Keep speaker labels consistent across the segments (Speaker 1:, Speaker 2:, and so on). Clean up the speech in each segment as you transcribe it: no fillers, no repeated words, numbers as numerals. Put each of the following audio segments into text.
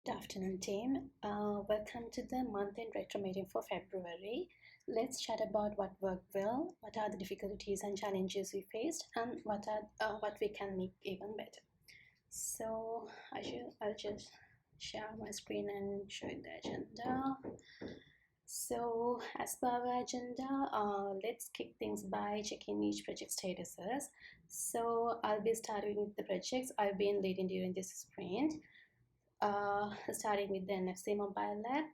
Speaker 1: Good afternoon, team. Welcome to the month-end retro meeting for February. Let's chat about what worked well, what are the difficulties and challenges we faced, and what we can make even better. So I'll just share my screen and show you the agenda. So as per our agenda, let's kick things by checking each project statuses. So I'll be starting with the projects I've been leading during this sprint. Starting with the NFC mobile app.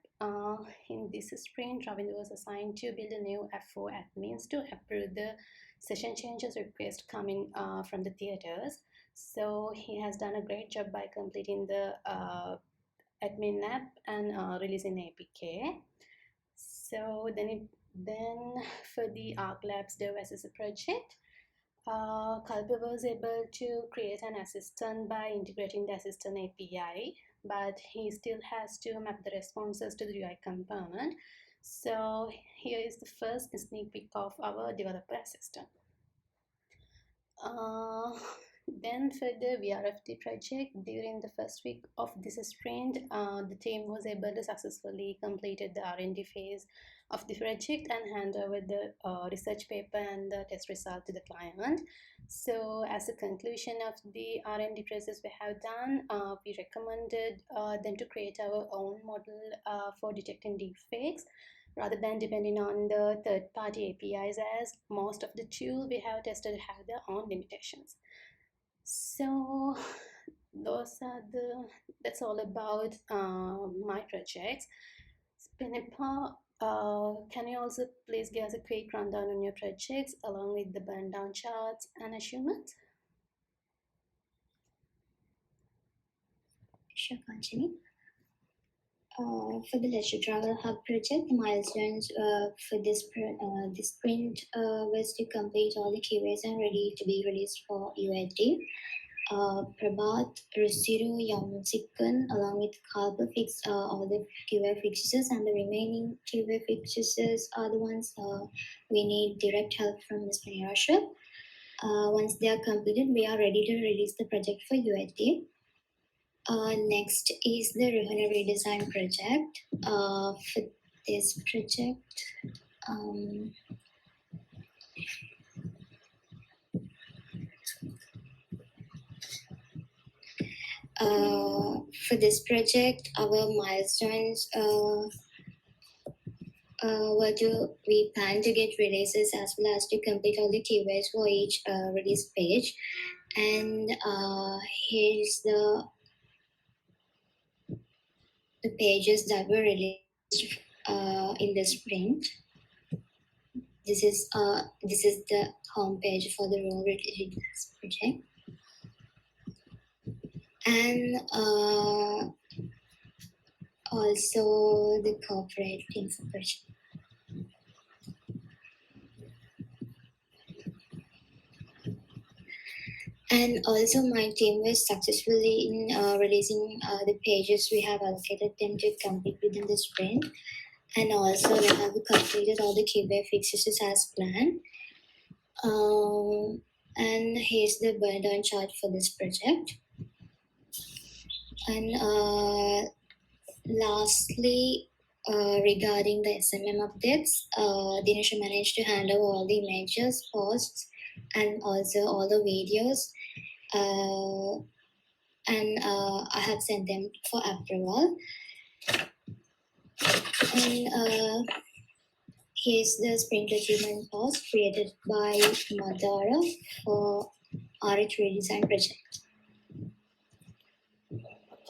Speaker 1: In this sprint, Ravinder was assigned to build a new app for admins to approve the session changes request coming from the theaters. So he has done a great job by completing the admin app and releasing APK. So then for the Arc Labs Dev Assistant project, Kalpa was able to create an assistant by integrating the assistant API, but he still has to map the responses to the UI component. So here is the first sneak peek of our developer assistant. Then for the VRFT project, during the first week of this sprint, the team was able to successfully complete the R&D phase of the project and hand over the research paper and the test result to the client. So as a conclusion of the R&D process we have done, we recommended them to create our own model for detecting deepfakes rather than depending on the third-party APIs, as most of the tools we have tested have their own limitations. So that's all about my projects. Penipa, can you also please give us a quick rundown on your projects along with the burn down charts and achievements?
Speaker 2: Sure, Kanchani. For the Leisure Travel Hub project, the milestones for this sprint was to complete all the QAs and ready to be released for UAT. Prabhat, Rusiru, Yamsikun, along with Kalpa fix all the QA fixes, and the remaining QA fixes are the ones we need direct help from Ms. Panirasha. Once they are completed, we are ready to release the project for UAT. Next is the Ruhana redesign project. For this project, our milestones were we plan to get releases as well as to complete all the keywords for each release page. And here's the pages that were released in the sprint. This is the home page for the role readiness project, and also the corporate information. And also my team was successfully in releasing the pages we have allocated them to complete within the sprint. And also we have completed all the keyword fixes as planned. And here's the burn down chart for this project. And lastly, regarding the SMM updates, Dinesh managed to handle all the images, posts, and also all the videos. And I have sent them for approval. And here's the sprint achievement post created by Madara for RH redesign project.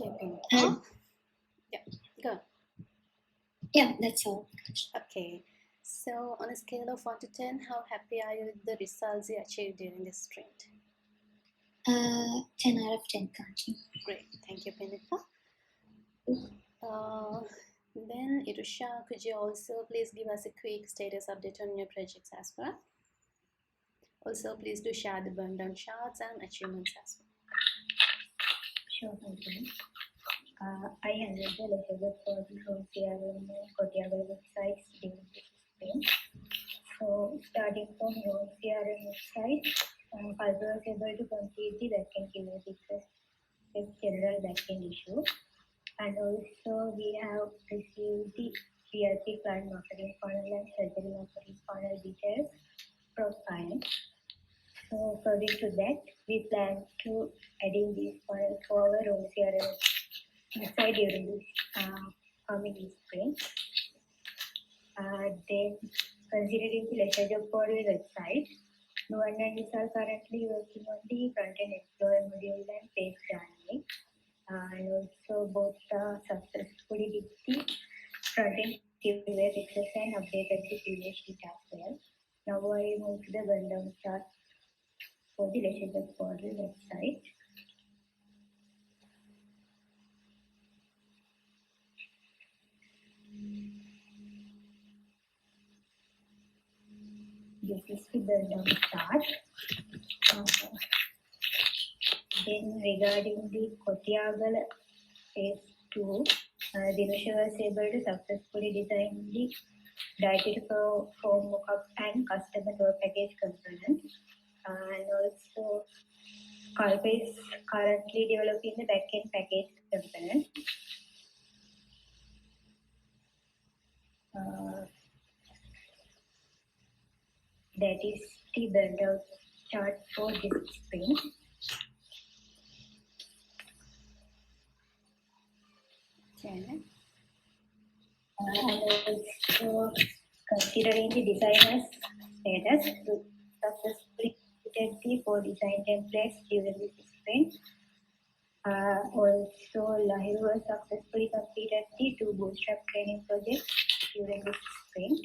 Speaker 1: Okay, yeah, go.
Speaker 2: Yeah, that's all.
Speaker 1: Okay, so on a scale of 1 to 10, how happy are you with the results you achieved during this sprint?
Speaker 2: 10 out of 10, Kanchi.
Speaker 1: Great, thank you, Penipa. Then Irusha, could you also please give us a quick status update on your projects as well? Also, please do share the burn down charts and achievements as well.
Speaker 3: Sure, thank you. I handled the letters for the home CRM and Kotiago websites during this sprint. So, starting from home CRM website, Kalpa was able to complete the backend QA fixes with general backend issues. And also we have received the PRP client marketing funnel and surgery marketing funnel details from clients. So according to that, we plan to adding these funnels for our own CRM website during this coming spring. Then considering the leisure job portal website, Noan and Liz are currently working on the front-end explorer module and page journaling. And also both are successfully did the front-end giveaway fixes and updated the previous sheet as well. Now I move to the rundown chart for the leisure job portal website. This is the rundown chart. Then regarding the Kotiagala phase 2, Dinusha was able to successfully design the dietary form mockup and customer tour package components. And also Kalpa is currently developing the backend package component. That is the burnout chart for this sprint.
Speaker 1: Okay.
Speaker 3: And also considering the designer's status, to successfully completed the 4 design templates during this sprint. Also, Lahir was successfully completed the 2 bootstrap training projects during this sprint.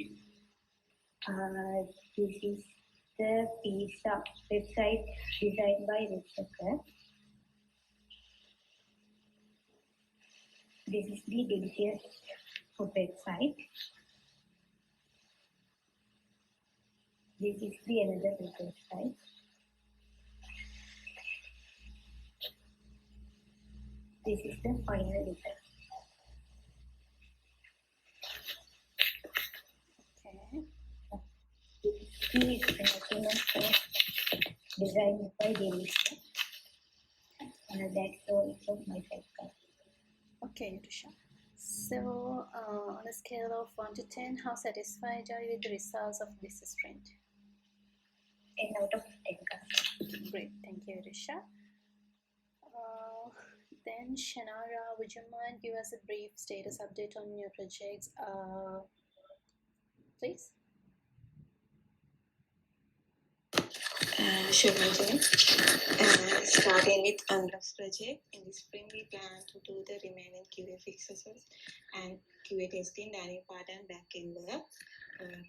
Speaker 3: This is the PISA website designed by Richard. This is the Delicious food website. This is the another website. This is the final result.
Speaker 1: Okay.
Speaker 3: This is the document designed by Delicious. That's all from my side.
Speaker 1: Okay, Nitusha. So, on a scale of 1 to 10, how satisfied are you with the results of this sprint?
Speaker 3: 10 out of 10.
Speaker 1: Great, thank you, Risha. Then, Shanara, would you mind give us a brief status update on your projects, please?
Speaker 4: Sure, Manjini. Starting with Unlock's project, in the spring we plan to do the remaining QA fixes and QA testing, dynamic part and backend work.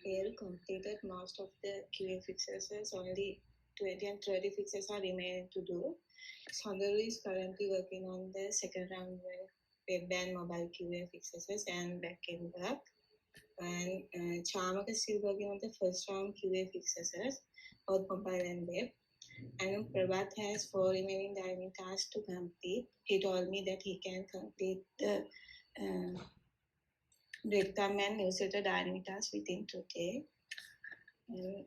Speaker 4: Here completed most of the QA fixes, only 20 and 30 fixes are remaining to do. Sandaru is currently working on the second round web and mobile QA fixes and backend work. And Chamak is still working on the first round QA fixes, both mobile and web. And Prabhat has 4 remaining dynamic tasks to complete. He told me that he can complete the breadcrumb and newsletter dynamic tasks within today. And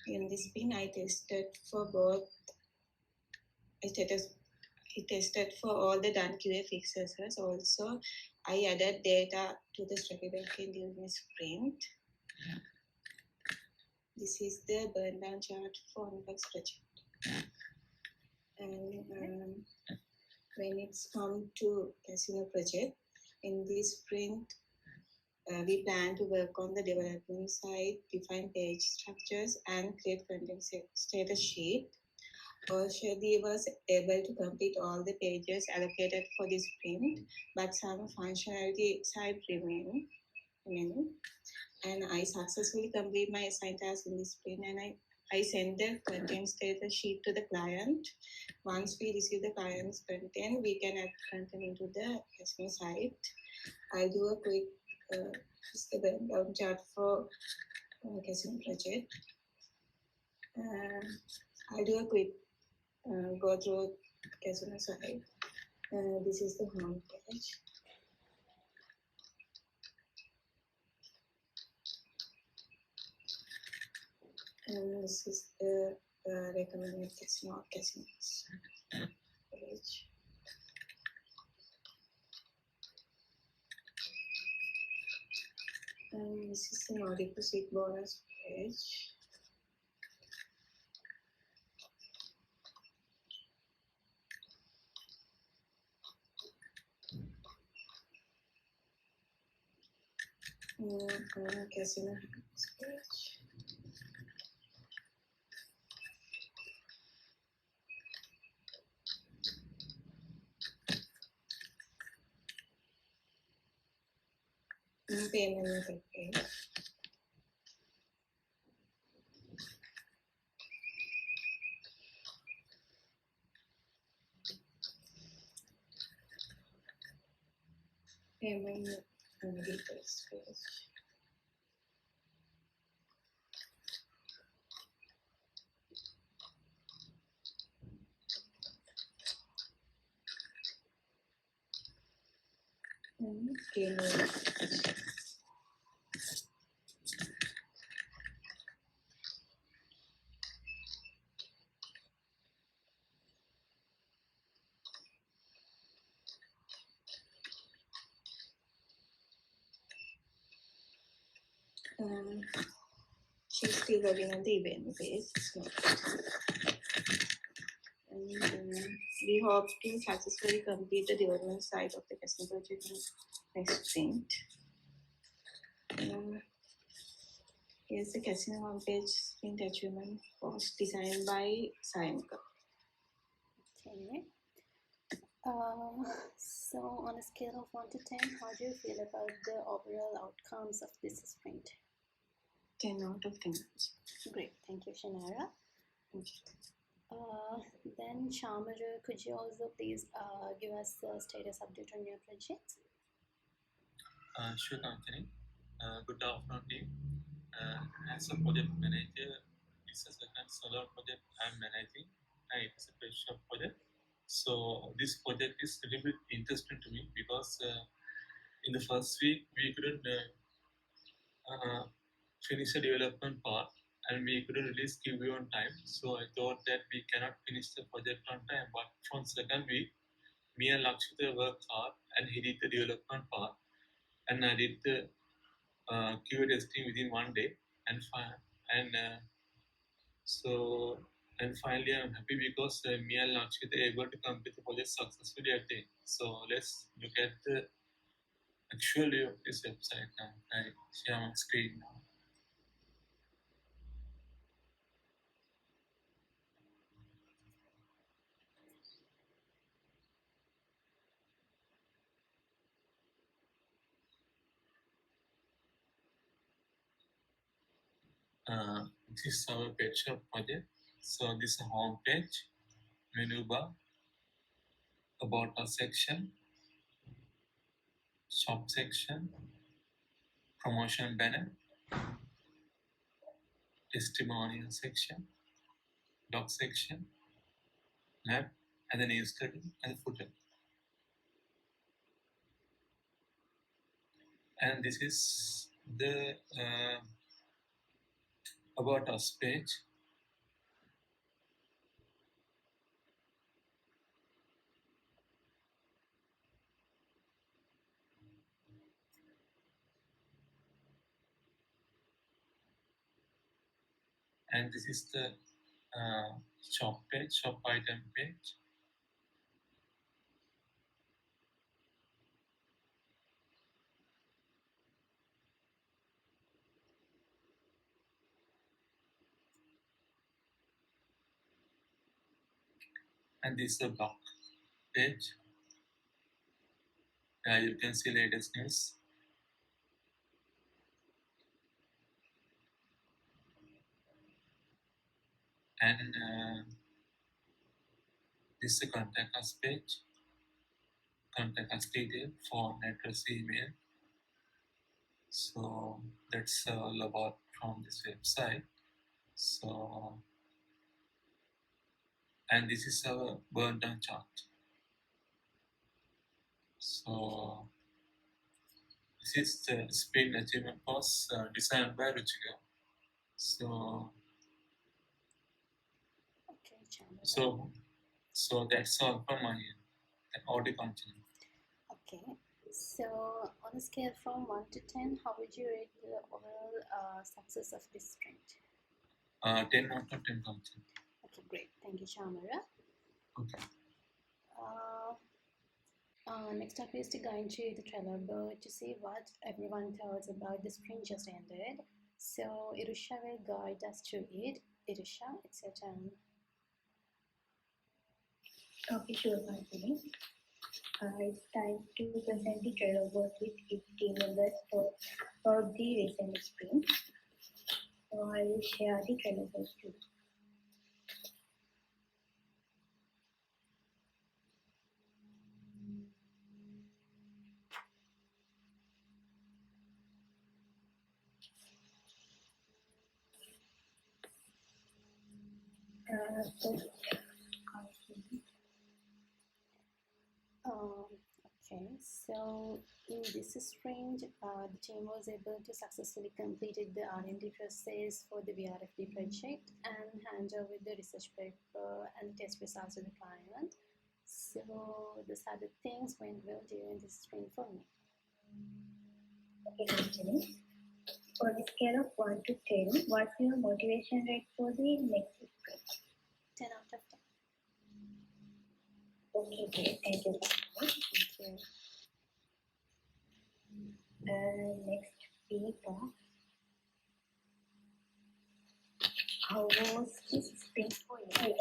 Speaker 4: in this spin, I tested for both. I tested for all the done QA fixes. Also, I added data to the Strapi backend during the sprint. This is the burn down chart for Unbox project. And when it's come to casino project, in this sprint, we plan to work on the development side, define page structures, and create content status sheet. Shadi was able to complete all the pages allocated for this sprint, but some functionality side remaining. And I successfully complete my assigned task in this sprint, and I send the content status sheet to the client. Once we receive the client's content, we can add content into the customer site. I'll do a quick down chart for casino project. I'll do a quick go through casino site. This is the home page. And this is the recommended casino casinos page. And this is an adequacy bonus page. Casino page. Payment method page. Payment details page. And payment page. She's still working on the event page. And we hope to successfully complete the development side of the casino project in next sprint. Here's the casino homepage sprint achievement post designed by Sayanka.
Speaker 1: Okay. So on a scale of 1 to 10, how do you feel about the overall outcomes of this sprint?
Speaker 4: 10 out of 10.
Speaker 1: Great, thank you, Shanara. Then Shamaru, could you also please give us a status update on your project?
Speaker 5: Sure, Anthony. Good afternoon, team. As a project manager, this is the second solar project I'm managing, and it's a pet shop project. So this project is a little bit interesting to me because in the first week we couldn't finish the development part and we couldn't release QB on time. So I thought that we cannot finish the project on time. But from second week, me and Lakshita worked hard and he did the development part, and I did the QA testing within 1 day, and so and finally I'm happy because me and Lakshit are able to complete the project successfully at the end. So let's look at the actual view of this website now. I share my screen now. This is our pet shop project. So this is a home page, menu bar, about us section, shop section, promotion banner, testimonial section, doc section, map, and the news study and the footer. And this is the about us page. And this is the shop page, shop item page. And this is the blog page. You can see latest news. And this is the contact us page. Contact us detail, phone, address, email. So that's all about from this website. So, and this is our burn down chart. So this is the sprint achievement course designed by Ruchika. So
Speaker 1: Okay, Shamaru.
Speaker 5: so that's all from my end. And audio continue.
Speaker 1: Okay, So, on a scale from 1 to 10, how would you rate the overall success of this sprint?
Speaker 5: 10 out of 10 thousand.
Speaker 1: Okay, great. Thank you, Shamara.
Speaker 5: Okay.
Speaker 1: Next up is to go into the Trello board to see what everyone thought about the sprint just ended. So, Irusha will guide us through it. Irusha, it's your turn.
Speaker 3: Okay, sure, Martini. It's time to present the Trello board with team members for the recent sprint. So I will share the Trello board too.
Speaker 1: Okay, so in this sprint, the team was able to successfully complete the R&D process for the VRFD project and hand over the research paper and test results to the client. So these are the things went well during this sprint for me.
Speaker 3: Okay, Martini. For the scale of 1 to 10, what's your motivation rate for the next sprint?
Speaker 1: 10 out of 10.
Speaker 3: Okay, great. Thank you.
Speaker 1: Thank you.
Speaker 3: Next, Peter. How was this sprint for you?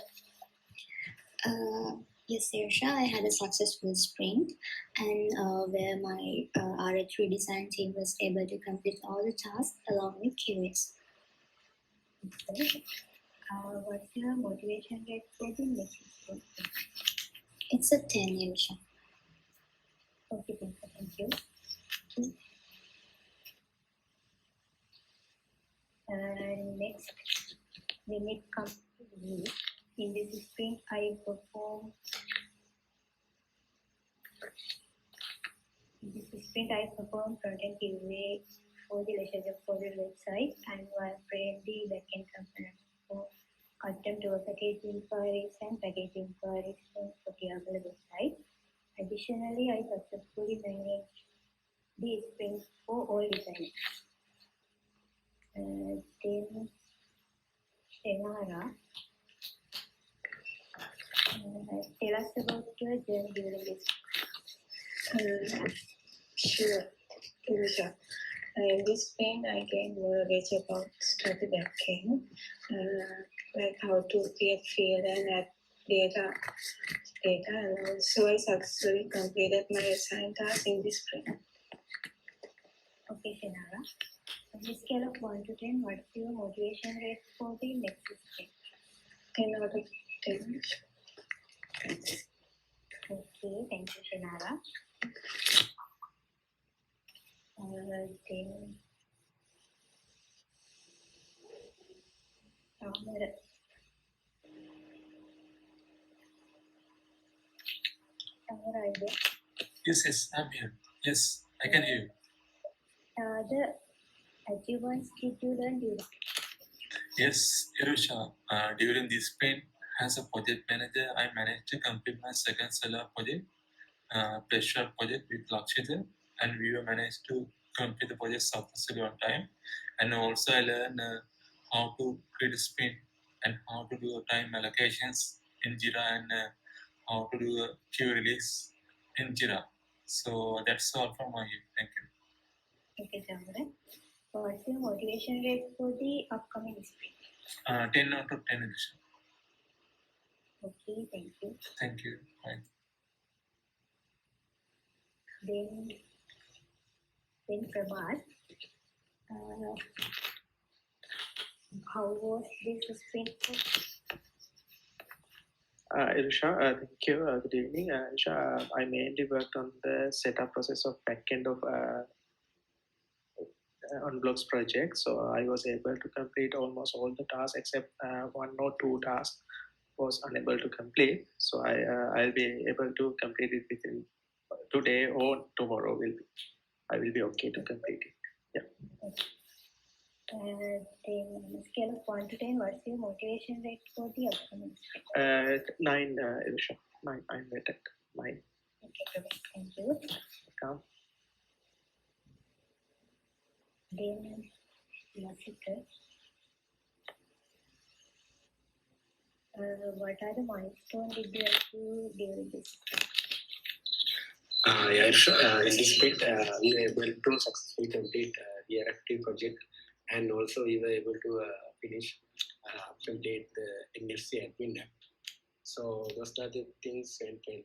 Speaker 2: Yes, Sirsha, I had a successful sprint, and where my RH design team was able to complete all the tasks along with QS.
Speaker 3: What's your motivation rate for the next sprint?
Speaker 2: It's a 10, Sirsha.
Speaker 3: Okay, thank you. And next, when it comes to me, in this sprint, I perform front-end QA for the leisure for the website and wireframe the backend components for custom tool package inquiries and package inquiries for the website. Additionally, I successfully managed the sprint for all designers. Then Senara, tell us about your journey during this.
Speaker 4: Sure, Pooja. In this sprint, I gained knowledge about study backend, like how to create field and add data, and also I successfully completed my assigned task in this sprint.
Speaker 3: Okay, Senara. On the scale of 1 to 10, what's your motivation rate for the next sprint?
Speaker 4: 10 out of 10.
Speaker 3: Okay, thank you, Senara. Then Samara,
Speaker 5: Yes, I'm here. Yes, I can hear you.
Speaker 3: the achievements did you learn during?
Speaker 5: Yes, Irusha, during this sprint, as a project manager, I managed to complete my second solar project, pressure project with Lakshita, and we managed to complete the project successfully on time. And also, I learned how to create a sprint and how to do time allocations in Jira and how to do a queue release in Jira. So that's all from my end. Thank you.
Speaker 3: Okay, Samara. What's your motivation rate for the upcoming sprint?
Speaker 5: 10 out of 10 edition.
Speaker 3: Okay, thank you.
Speaker 5: Thank you. Bye.
Speaker 3: Then Prabhat, how was this sprint for
Speaker 6: Irusha, thank you. Good evening. Irusha, I mainly worked on the setup process of backend of on blocks project. So I was able to complete almost all the tasks except one or two tasks was unable to complete. So I'll be able to complete it within today or tomorrow. I will be okay to complete it. Yeah.
Speaker 3: Then on a scale of 1 to 10, what's your motivation rate for the upcoming sprint?
Speaker 6: 9, Irusha. 9. I'm rated 9.
Speaker 3: Okay, thank you.
Speaker 6: Welcome.
Speaker 3: Then Masika. What are the milestones did you achieve during this?
Speaker 7: In this bit, we were able to successfully complete the active project, and also we were able to finish complete the NFC admin app. So those are the things went well.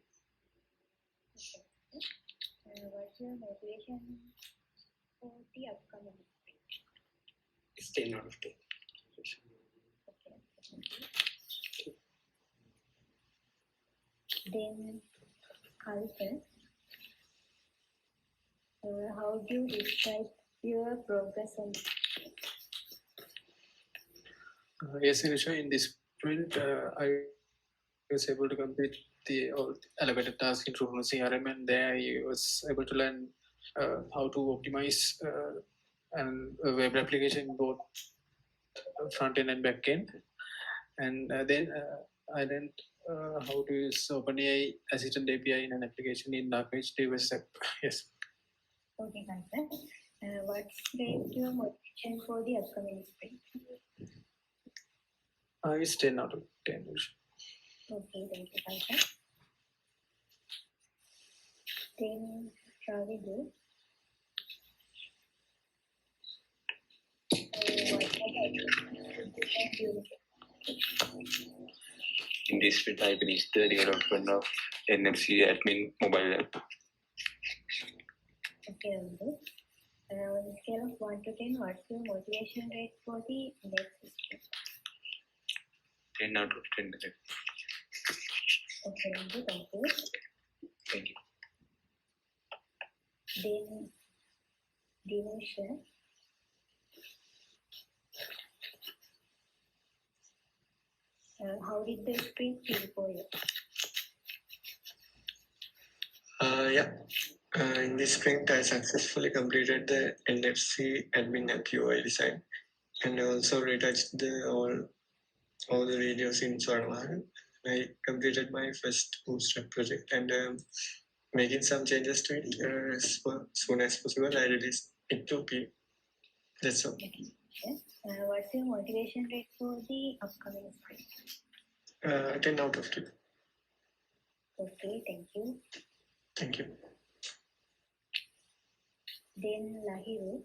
Speaker 3: What's your motivation for the upcoming sprint?
Speaker 7: It's 10 out of 10.
Speaker 3: Okay. Then culture. How do you describe your progress on this?
Speaker 6: Yes, Anisha, in this sprint, I was able to complete the all elevated task in True CRM, and there I was able to learn how to optimize and web application both front end and back end. And then I learned how to use OpenAI Assistant API in an application in Archmage device app. Yes.
Speaker 3: Okay, Kansan. What's your motivation for the upcoming sprint?
Speaker 6: It's 10 out of 10.
Speaker 3: Okay, thank you, Kansan. Then Ravidu.
Speaker 8: In this sprint, I finished the development of NFC admin mobile app.
Speaker 3: Okay, Ravidu. On a scale of 1 to 10, what's your motivation rate for the next sprint?
Speaker 8: 10 out of 10.
Speaker 3: Okay, Ravidu, thank you.
Speaker 8: Thank you.
Speaker 3: Then Dinesh. How did the sprint feel for you?
Speaker 9: In this sprint, I successfully completed the NFC admin app UI design, and I also retouched all the videos in Swarnavahana. I completed my first bootstrap project, and making some changes to it as soon as possible. I released it to people. That's all.
Speaker 3: What's your motivation rate for the upcoming sprint?
Speaker 9: 10 out of 10.
Speaker 3: Okay, thank you.
Speaker 9: Thank you.
Speaker 3: Then Lahiru.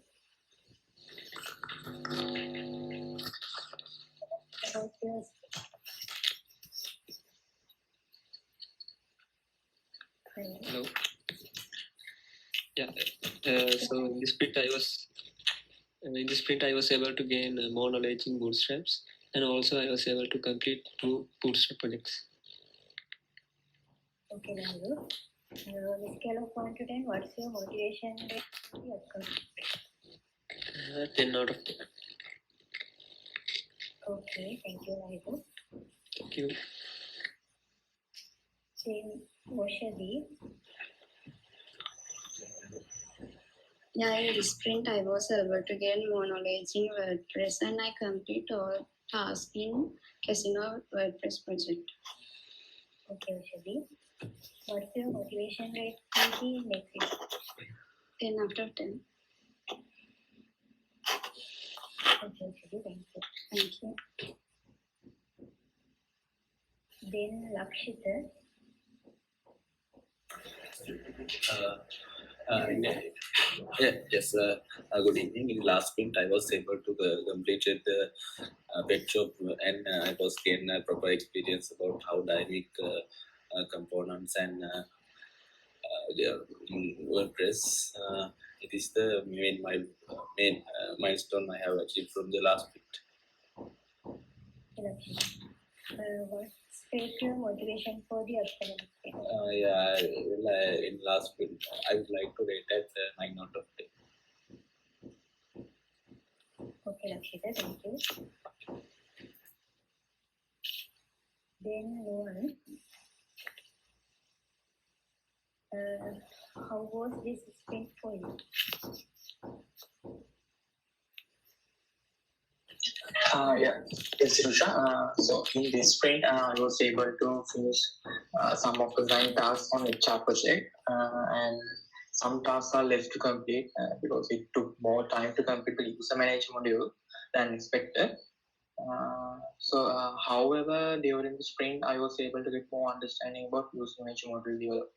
Speaker 3: About your
Speaker 10: Hello. Yeah. So in this sprint, I was able to gain more knowledge in bootstraps, and also I was able to complete 2 bootstrap projects.
Speaker 3: Okay, Lahiru. On a scale of 1 to 10, what's your motivation rate for the upcoming sprint?
Speaker 10: 10 out of 10.
Speaker 3: Okay, thank you, Lahiru.
Speaker 10: Thank you.
Speaker 3: Then Oshadi.
Speaker 11: Yeah, in this sprint, I was able to gain more knowledge in WordPress, and I complete all tasks in Casino WordPress project.
Speaker 3: Okay, Oshadi. What's your motivation rate for the next sprint?
Speaker 11: 10 out of 10.
Speaker 3: Okay, Oshadi, thank you.
Speaker 11: Thank you.
Speaker 3: Then Lakshita.
Speaker 8: Yes. Good evening. In last sprint, I was able to complete the pet shop, and I was gained a proper experience about how dynamic components and in WordPress. It is the main milestone I have achieved from the last sprint.
Speaker 3: What's your motivation for the upcoming sprint?
Speaker 8: In last sprint, I would like to rate at 9 out of 10.
Speaker 3: Okay, Lakshita, thank you. Then Rohan. How was this sprint for you?
Speaker 7: Yes, Rusha. So in this sprint, I was able to finish some of the design tasks on HR project, and
Speaker 12: some tasks are left to complete because it took more time to complete the user manager module than expected. However, during the sprint, I was able to get more understanding about user manager module development.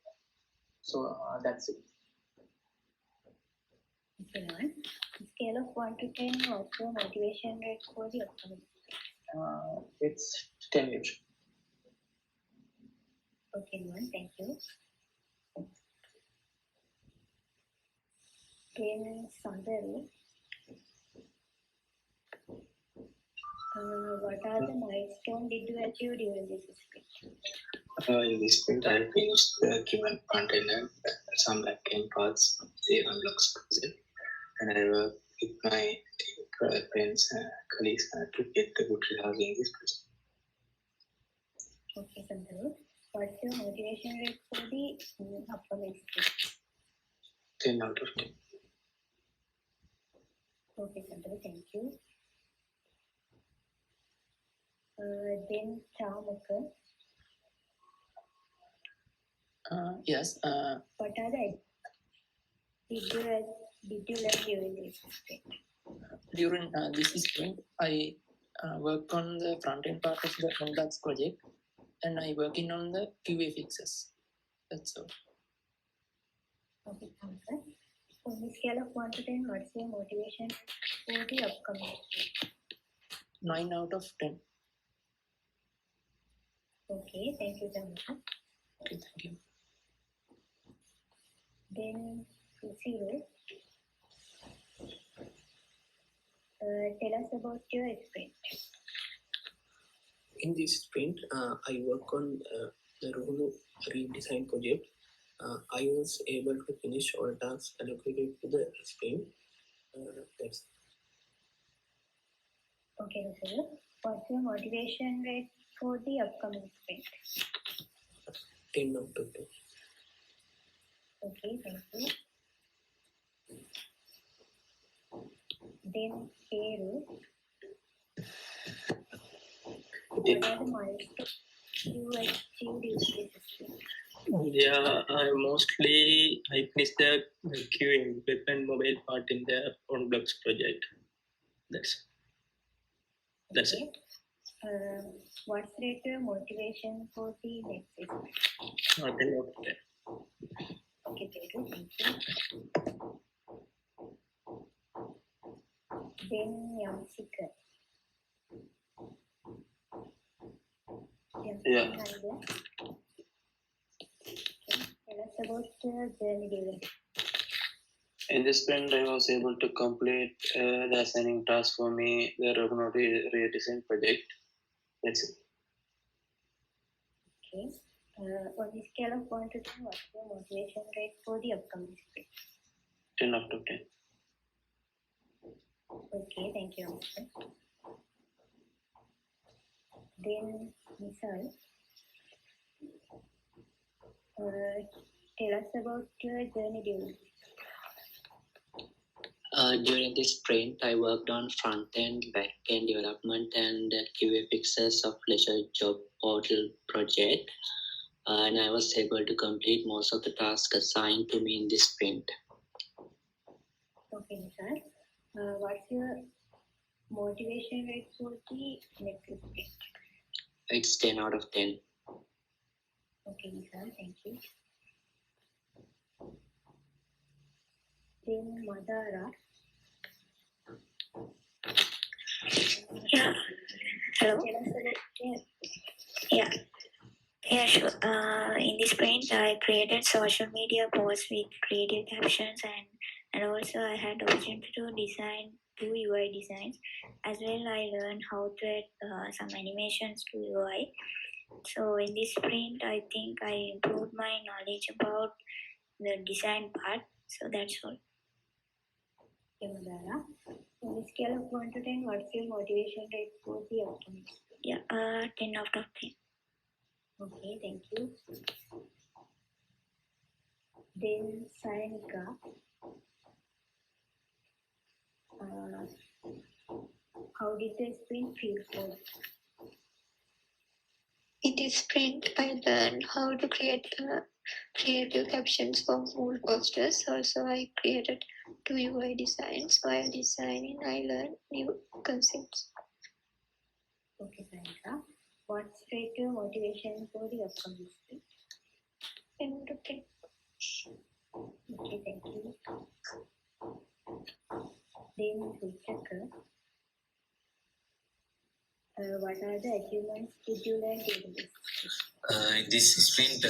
Speaker 12: So that's it.
Speaker 3: Okay, on scale of 1 to 10, what's your motivation rate for the upcoming?
Speaker 12: It's 10 usually.
Speaker 3: Okay, one, thank you. Then Sandharu, what are the milestones did you achieve during this sprint?
Speaker 12: In this sprint, I finished the given front-end and some back-end parts, the unlocks project, and I work with my friends and colleagues to get the good results in this project.
Speaker 3: Okay, Sandharu, what's your motivation rate for the upcoming sprint?
Speaker 12: 10 out of 10.
Speaker 3: Okay, Sandharu, thank you. Then Chamaka.
Speaker 13: Yes.
Speaker 3: What are the did you learn during this sprint?
Speaker 13: During this sprint, I work on the front-end part of the Month project, and I working on the QA fixes. That's all.
Speaker 3: Okay, Chamaka. On the scale of 1 to 10, what's your motivation for the upcoming sprint?
Speaker 13: 9 out of 10.
Speaker 3: Okay, thank you, Chamaka.
Speaker 13: Okay, thank you.
Speaker 3: Then Zero. Tell us about your sprint.
Speaker 10: In this sprint, I work on the role redesign project. I was able to finish all tasks allocated to the sprint. That's
Speaker 3: Okay, Zero. What's your motivation rate for the upcoming sprint?
Speaker 10: 10 out of 10.
Speaker 3: Okay, thank you. Then Peru. What are the milestones you achieved in this sprint?
Speaker 13: Yeah, I finished the queuing web and mobile part in the OnBlocks project. That's it.
Speaker 3: What's your motivation for the next sprint?
Speaker 13: 10 out of 10.
Speaker 3: Okay, Pedro, thank you. Then Yamsika.
Speaker 12: Yeah.
Speaker 3: Tell us about the journey during.
Speaker 12: In this sprint, I was able to complete the assigning task for me, the revenue redesign project. That's it.
Speaker 3: Okay. On the scale of 1 to 10, what's your motivation rate for the upcoming sprint?
Speaker 12: 10 out of 10.
Speaker 3: Okay, thank you, Amita. Then Misal. Tell us about your journey during.
Speaker 14: During this sprint, I worked on front-end, back-end development and QA fixes of Leisure Job Portal project, and I was able to complete most of the tasks assigned to me in this sprint.
Speaker 3: Okay, Nisar. What's your motivation rate for the next sprint?
Speaker 14: It's 10 out of 10.
Speaker 3: Okay, Nisar, thank you. Then Madara.
Speaker 15: Yeah. Hello.
Speaker 3: Tell us about
Speaker 15: Yeah. Yeah, sure. In this sprint, I created social media posts with creative captions, and also I had the opportunity to design 2 UI designs. As well, I learned how to add some animations to UI. So in this sprint, I think I improved my knowledge about the design part. So that's all.
Speaker 3: Okay, Madara. On the scale of 1 to 10, what's your motivation rate for the upcoming?
Speaker 15: Yeah, 10 out of 10.
Speaker 3: Okay, thank you. Then Sayanika. How did the sprint feel for you?
Speaker 2: In this sprint, I learned how to create creative captions for full posters. Also, I created 2 UI designs. While designing, I learned new concepts.
Speaker 3: Okay, Sandra. What's your motivation for the upcoming sprint?
Speaker 2: Okay.
Speaker 3: Okay, thank you. Then, Richard, what are the achievements did you learn during this?
Speaker 8: In this sprint,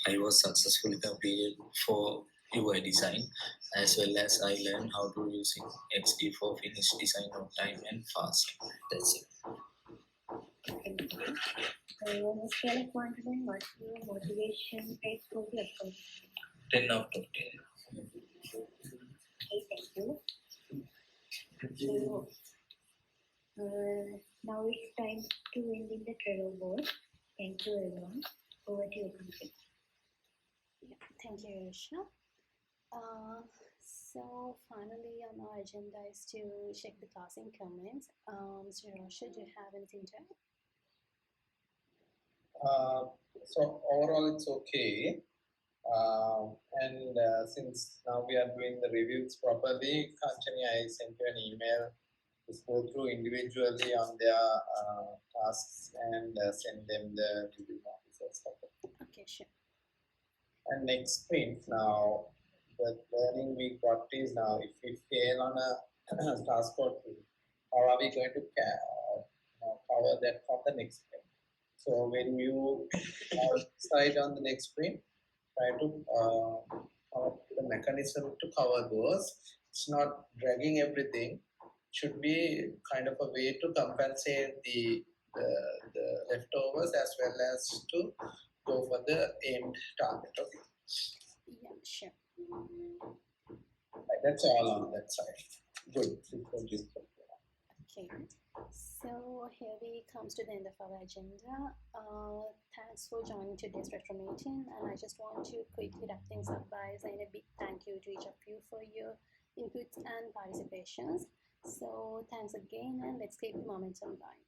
Speaker 8: I was successfully completed for UI design, as well as I learned how to using XD for finish design on time and fast. That's it.
Speaker 3: Thank you. On a scale of 1 to 10, what's your motivation rate for the upcoming?
Speaker 8: 10 out of 10.
Speaker 3: Okay, thank you. So, now it's time to end in the Trello board. Thank you, everyone. Over to you, Pankaj.
Speaker 1: Yeah, thank you, Risha. So finally on our agenda is to check the classing comments. Mr. Rosha, do you have anything to add?
Speaker 16: So overall it's okay. And since now we are doing the reviews properly, Kanchani, I sent you an email. Just go through individually on their tasks and send them the review notices.
Speaker 1: Okay, sure.
Speaker 16: And next sprint now, the learning we got is now if we fail on a task or two, how are we going to cover that for the next sprint? So when you decide on the next sprint, try to come up with a mechanism to cover those. It's not dragging everything. Should be kind of a way to compensate the leftovers as well as to go for the aimed target. Okay.
Speaker 1: Yeah, sure.
Speaker 16: Right, that's all on that side. Good.
Speaker 1: Okay. So here we comes to the end of our agenda. Thanks for joining today's retro meeting, and I just want to quickly wrap things up by saying a big thank you to each of you for your inputs and participations. So thanks again, and let's keep the momentum going.